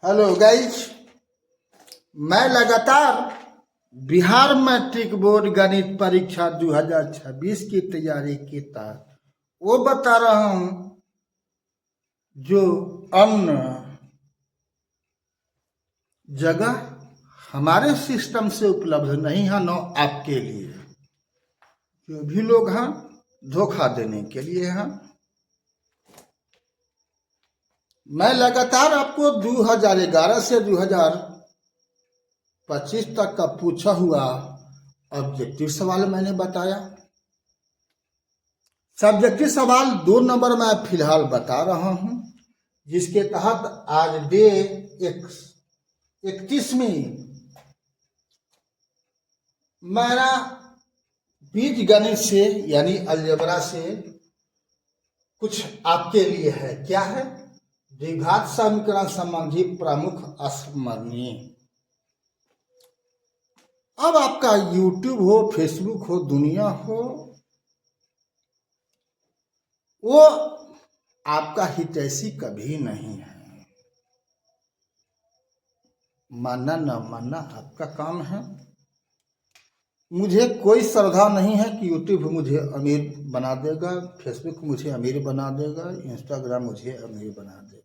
Hello guys, मैं लगातार Bihar matric board गणित परीक्षा 2026 की तैयारी के तहत वो बता रहा हूं जो अन्य जगह हमारे सिस्टम से उपलब्ध नहीं है, न आपके लिए। जो भी लोग हैं धोखा देने के लिए हैं। मैं लगातार आपको 2011 से 2025 तक का पूछा हुआ ऑब्जेक्टिव सवाल मैंने बताया। सब्जेक्टिव सवाल 2 नंबर मैं फिलहाल बता रहा हूं, जिसके तहत आज डे 31वीं मेरा बीज गणित से यानी अलजेब्रा से कुछ आपके लिए है। क्या है? द्विघात समीकरण संबंधी प्रमुख अस्मरणीय। अब आपका यूट्यूब हो, फेसबुक हो, दुनिया हो, वो आपका हितैषी कभी नहीं है। मानना न मानना आपका काम है। मुझे कोई श्रद्धा नहीं है कि यूट्यूब मुझे अमीर बना देगा, फेसबुक मुझे अमीर बना देगा, इंस्टाग्राम मुझे अमीर बना देगा।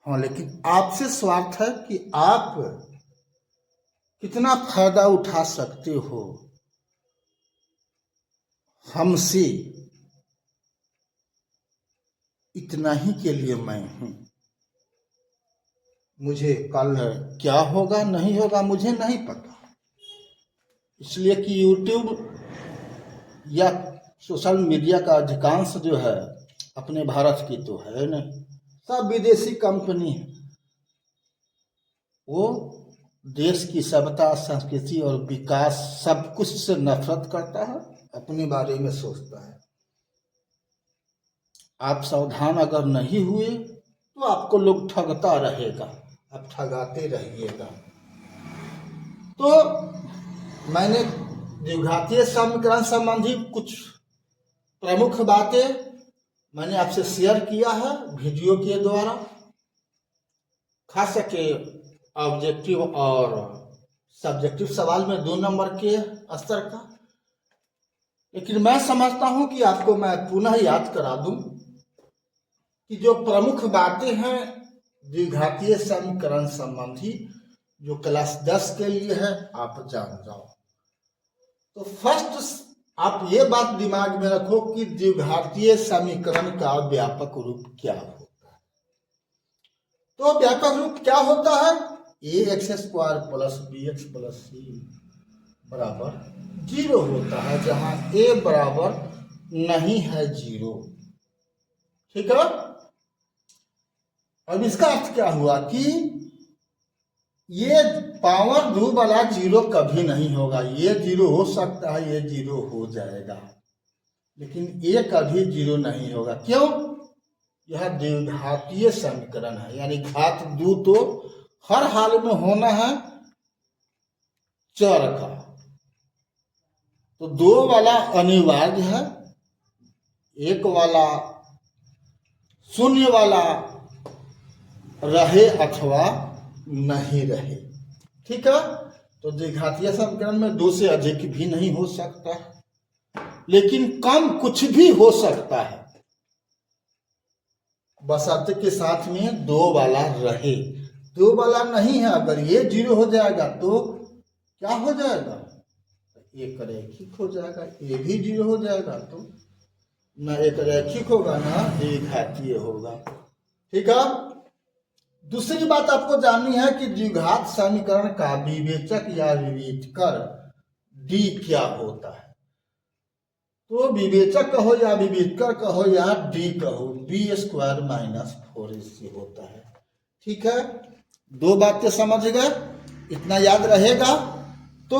हाँ, लेकिन आपसे स्वार्थ है कि आप कितना फायदा उठा सकते हो हमसे, इतना ही के लिए मैं हूं। मुझे कल क्या होगा नहीं होगा मुझे नहीं पता, इसलिए कि यूट्यूब या सोशल मीडिया का अधिकांश जो है अपने भारत की तो है नहीं, सब विदेशी कंपनी है। वो देश की सभ्यता, संस्कृति और विकास सब कुछ से नफरत करता है, अपने बारे में सोचता है। आप सावधान अगर नहीं हुए तो आपको लोग ठगता रहेगा, आप ठगाते रहिएगा। तो मैंने द्विघातीय समीकरण संबंधी कुछ प्रमुख बातें मैंने आपसे शेयर किया है वीडियो के द्वारा, खास करके ऑब्जेक्टिव और सब्जेक्टिव सवाल में 2 नंबर के स्तर का। लेकिन मैं समझता हूं कि आपको मैं पुनः याद करा दूं कि जो प्रमुख बातें हैं द्विघातीय समीकरण संबंधी, जो क्लास 10 के लिए है, आप जान जाओ। तो फर्स्ट आप ये बात दिमाग में रखो कि द्विघातीय समीकरण का व्यापक रूप क्या होता है। तो व्यापक रूप क्या होता है? ax² plus bx plus c बराबर 0 होता है, जहां a बराबर नहीं है 0। ठीक है। अब इसका अर्थ क्या हुआ कि ये पावर 2 वाला 0 कभी नहीं होगा। ये 0 हो सकता है, ये 0 हो जाएगा, लेकिन ये कभी 0 नहीं होगा। क्यों? यह द्विघातीय समीकरण है, यानी घात 2 तो हर हाल में होना है चर का। तो 2 वाला अनिवार्य है, 1 वाला, 0 वाला रहे अथवा नहीं रहे। ठीक है। तो द्विघातीय समीकरण में 2 से अधिक भी नहीं हो सकता है, लेकिन कम कुछ भी हो सकता है, बशर्ते के साथ में 2 वाला रहे। 2 वाला नहीं है, अगर ये 0 हो जाएगा तो क्या हो जाएगा? एक रैखिक हो जाएगा। ये भी 0 हो जाएगा तो ना एक रैखिक होगा ना द्विघातीय होगा। ठीक है। दूसरी बात आपको जाननी है कि द्विघात समीकरण का विवेचक या विवेचकर डी क्या होता है। तो विवेचक कहो या विवेचकर कहो या डी कहो, b² - 4ac होता है। ठीक है। 2 बातें समझ गए, इतना याद रहेगा। तो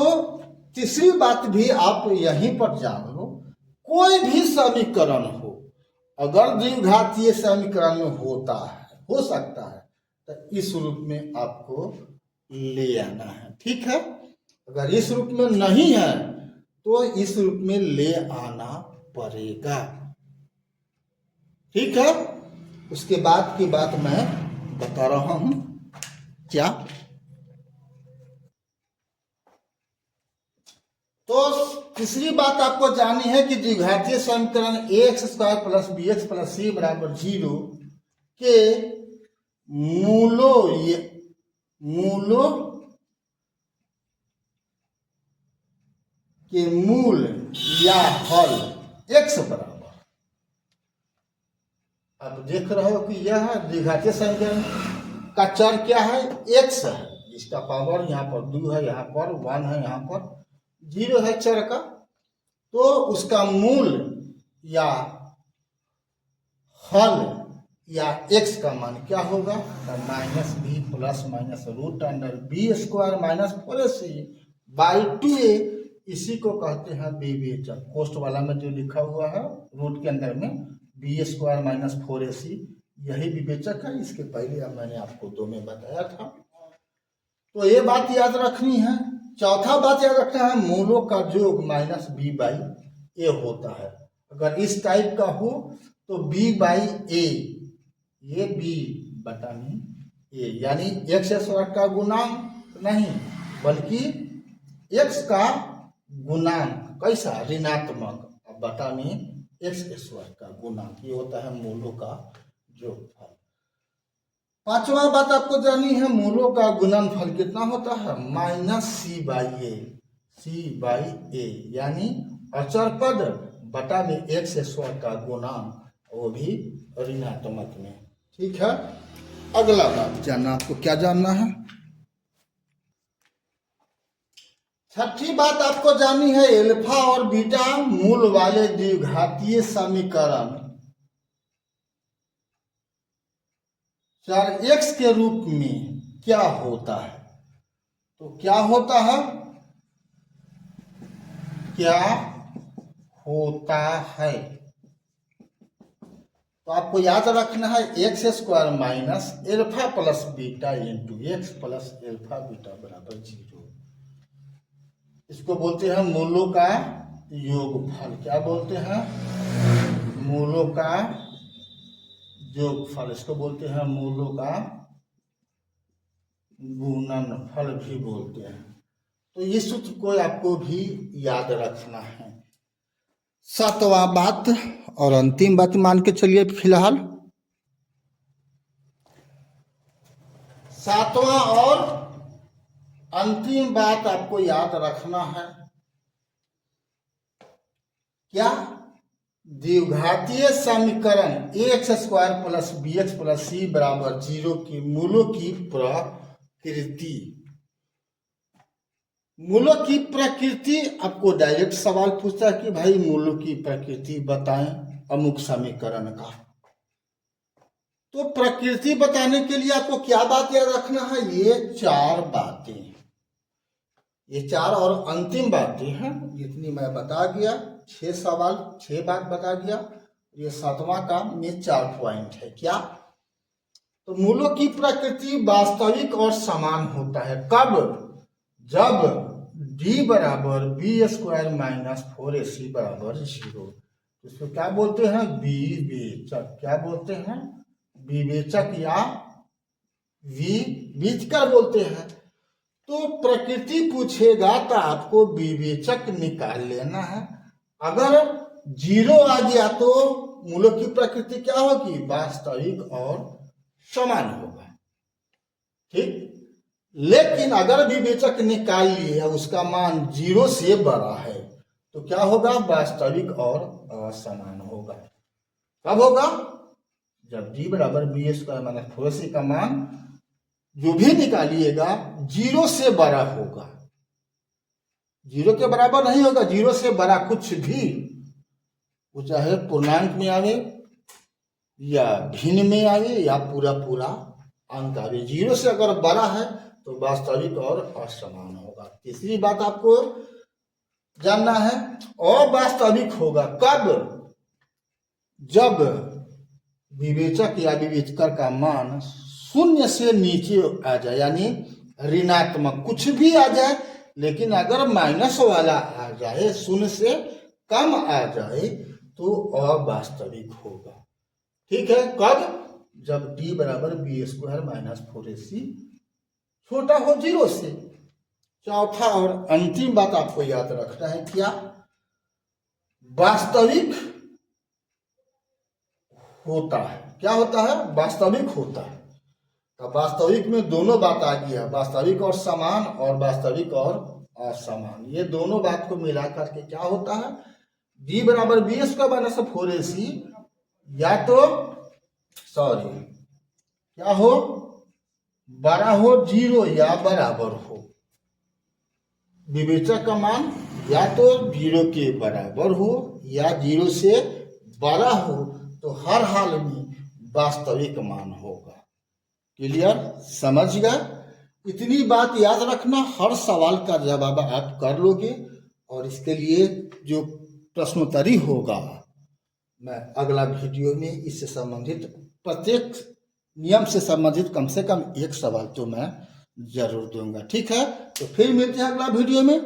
तीसरी बात भी आप यहीं पर जान लो, कोई भी समीकरण हो, अगर द्विघातीय समीकरण में होता है, हो सकता है, तो इस रूप में आपको ले आना है। ठीक है। अगर इस रूप में नहीं है तो इस रूप में ले आना पड़ेगा। ठीक है। उसके बाद की बात मैं बता रहा हूं। क्या? तो तीसरी बात आपको जाननी है कि द्विघातीय समीकरण ax² + bx + c = 0 के मूलों के मूल या हल x बराबर। अब देख रहे हो कि यह द्विघातीय समीकरण का चर क्या है? x है, इसका पावर यहाँ पर 2 है, यहाँ पर 1 है, यहाँ पर 0 है चर का। तो उसका मूल या हल या x का मान क्या होगा? -b ±√√b² - 4ac/2a। इसी को कहते हैं विवेचक। कोष्ठ वाला में जो लिखा हुआ है रूट के अंदर में b² - 4ac, यही विवेचक है। इसके पहले अब मैंने आपको 2 में बताया था। तो ये बात याद रखनी है। चौथा बात याद रखना है, मूलों का योग -b/a होता है। अगर इस टाइप का हो तो b/a, ये b/a, यानी x² का गुणांक नहीं बल्कि x का गुणांक। कैसा? ऋणात्मक बटा में x² का गुणांक। ये होता है मूलों का योगफल। पांचवा बात आपको जाननी है, मूलों का गुणनफल कितना होता है? -c/a, यानी अचर पद बटा में x² का गुणांक, वो भी ऋणात्मक में। ठीक है। अगला बात जानना, आपको क्या जानना है? छठी बात आपको जाननी है, अल्फा और बीटा मूल वाले द्विघातीय समीकरण चर x के रूप में क्या होता है? तो क्या होता है? क्या होता है? तो आपको याद रखना है x² - alpha plus beta into x plus alpha beta बराबर 0। इसको बोलते हैं मूलों का योगफल। क्या बोलते हैं? मूलों का योगफल। इसको बोलते हैं मूलों का गुणनफल भी बोलते हैं। तो इस सूत्र को आपको भी याद रखना है। सातवां बात और अंतिम बात मान के चलिए फिलहाल। सातवां और अंतिम बात आपको याद रखना है। क्या? द्विघातीय समीकरण ax² + bx + c = 0 की मूलों की प्रकृति। मूलों की प्रकृति आपको डायरेक्ट सवाल पूछता है कि भाई मूलों की प्रकृति बताएं अमुक समीकरण का। तो प्रकृति बताने के लिए आपको क्या बात याद रखना है? ये 4 बातें, ये 4 और अंतिम बातें हैं जितनी मैं बता गया। 6 सवाल, 6 बात बता दिया। ये 7वां का में 4 पॉइंट है। क्या? तो मूलों की प्रकृति वास्तविक और समान होता है। कब? जब d = b² - 4ac = 0। इसको क्या बोलते हैं? विवेचक। क्या बोलते हैं? विवेचक या विवेचक बोलते हैं। तो प्रकृति पूछेगा तो आपको विवेचक निकाल लेना है। अगर 0 आ गया तो मूलों की प्रकृति क्या होगी? वास्तविक और समान होगा। ठीक। लेकिन अगर विवेचक निकाल लिए उसका मान 0 से बड़ा है तो क्या होगा? वास्तविक और असमान होगा। कब होगा? जब d = b² - 4ac का मान जो भी निकालिएगा 0 से बड़ा होगा। 0 के बराबर नहीं होगा, 0 से बड़ा कुछ भी, वो चाहे पूर्णांक में आवे या भिन्न में आवे या पूरा पूरा अंक आवे। 0 से अगर बड़ा है तो वास्तविक और असमान होगा। तीसरी बात आपको जानना है, अवास्तविक होगा। कब? जब विवेचक या विवेचक का मान 0 से नीचे आ जाए, यानी ऋणात्मक कुछ भी आ जाए, लेकिन अगर माइनस वाला आ जाए, 0 से कम आ जाए तो अवास्तविक होगा। ठीक है। कब? जब d = b² - 4ac छोटा हो 0 से। चौथा और अंतिम बात आपको याद रखना है, क्या? वास्तविक होता है। क्या होता है? वास्तविक होता है। तो वास्तविक में दोनों बात आ गया, वास्तविक और समान और वास्तविक और असमान। ये दोनों बात को मिला करके क्या होता है? b बराबर बी स्क्वायर माइनस 4ac, या तो सॉरी क्या हो, बड़ा हो 0 या बराबर हो। विवेचक का मान या तो 0 के बराबर हो या 0 से बड़ा हो, तो हर हाल में वास्तविक मान होगा। क्लियर? समझ गए? इतनी बात याद रखना, हर सवाल का जवाब आप कर लोगे। और इसके लिए जो प्रश्नोत्तरी होगा, मैं अगला वीडियो में इससे संबंधित प्रत्येक नियम से संबंधित कम से कम एक सवाल तो मैं जरूर दूंगा। ठीक है, तो फिर मिलते हैं अगला वीडियो में।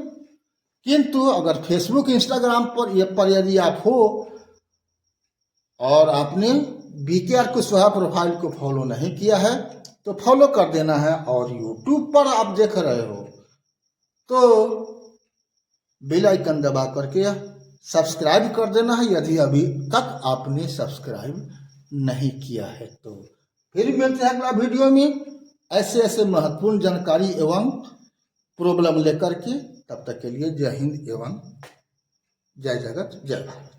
किंतु अगर फेसबुक इंस्टाग्राम पर यदि आप हो और आपने BKR कुशवाहा प्रोफाइल को फॉलो नहीं किया है तो फॉलो कर देना है, और यूट्यूब पर आप देख रहे हो तो बेल आइकन दबा करके सब्सक्राइब कर देना है, यदि अभी तक आपने सब्सक्राइब नहीं किया है तो। फिर मिलते हैं अगला वीडियो में ऐसे ऐसे महत्वपूर्ण जानकारी एवं प्रॉब्लम लेकर के। तब तक के लिए जय हिंद एवं जय जगत जय भारत।